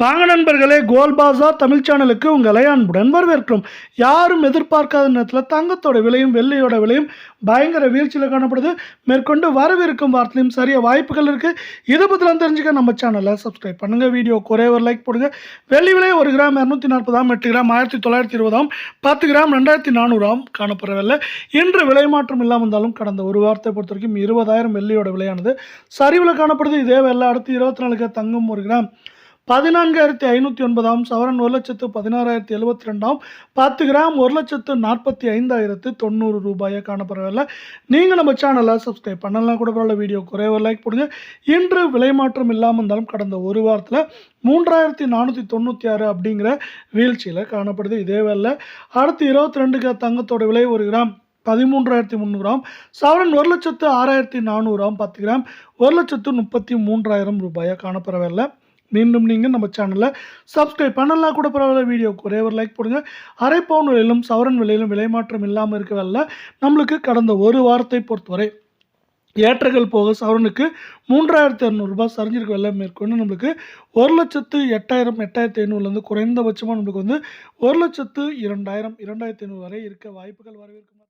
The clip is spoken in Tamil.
வாங்க நண்பர்களே, கோல் பாஸார் தமிழ் சேனலுக்கு உங்களை அன்புடன் வரவேற்கிறோம். யாரும் எதிர்பார்க்காத நேரத்தில் தங்கத்தோட விலையும் வெள்ளியோட விலையும் பயங்கர வீழ்ச்சியில் காணப்படுது. மேற்கொண்டு வரவிருக்கும் வாரத்திலையும் சரிய வாய்ப்புகள் இருக்குது. இதை பற்றிலாம் தெரிஞ்சுக்க நம்ம சேனலை சப்ஸ்கிரைப் பண்ணுங்கள். வீடியோ ஒரே ஒரு லைக் போடுங்க. வெள்ளி விலை 1 கிராம் 240, 8 கிராம் 1920, 10 கிராம் 2400 காணப்படுற வெள்ளை. இன்று விலை மாற்றம் இல்லாமல் இருந்தாலும் கடந்த ஒரு வாரத்தை பொறுத்த வரைக்கும் 20,000 வெள்ளியோட விலையானது சரிவில் காணப்படுது. இதே வெள்ளை அடுத்து 24 தங்கம் 1 கிராம் 14,509, சவரன் 1,16,072, 10 கிராம் 1,45,090 ரூபாயை காணப்படுறதில்ல. நீங்கள் நம்ம சேனலை சப்ஸ்கிரைப் பண்ணலாம் கூட பரவாயில்ல. வீடியோ ஒரே ஒரு லைக் போடுங்க. இன்று விலை மாற்றம் இல்லாமல் இருந்தாலும் கடந்த ஒரு வாரத்தில் 3,496 அப்படிங்கிற வீழ்ச்சியில் காணப்படுது. இதே வேலை அடுத்து 22 தங்கத்தோட விலை 1 கிராம் 13,300, சவரன் 1,06,400, 10 கிராம் 1,33,000 ரூபாயை காணப்படுறதில்ல. மீண்டும் நீங்கள் நம்ம சேனலை சப்ஸ்கிரைப் பண்ணலாம் கூட பரவாயில்ல. வீடியோக்கு ஒரே ஒரு லைக் போடுங்க. அரை பவுன் விலையிலும் சவரன் விலையிலும் விலை மாற்றம் இல்லாமல் இருக்கவில்லை. நம்மளுக்கு கடந்த ஒரு வாரத்தை பொறுத்தவரை ஏற்றங்கள் போக சவரனுக்கு 3,200 ரூபாய் சரிஞ்சிருக்க வெள்ளை. மேற்கொண்டு நம்மளுக்கு 1,08,000 8,500 குறைந்தபட்சமாக நம்மளுக்கு 1,02,000 2,500 வரை இருக்க வாய்ப்புகள் வரவேற்கும்.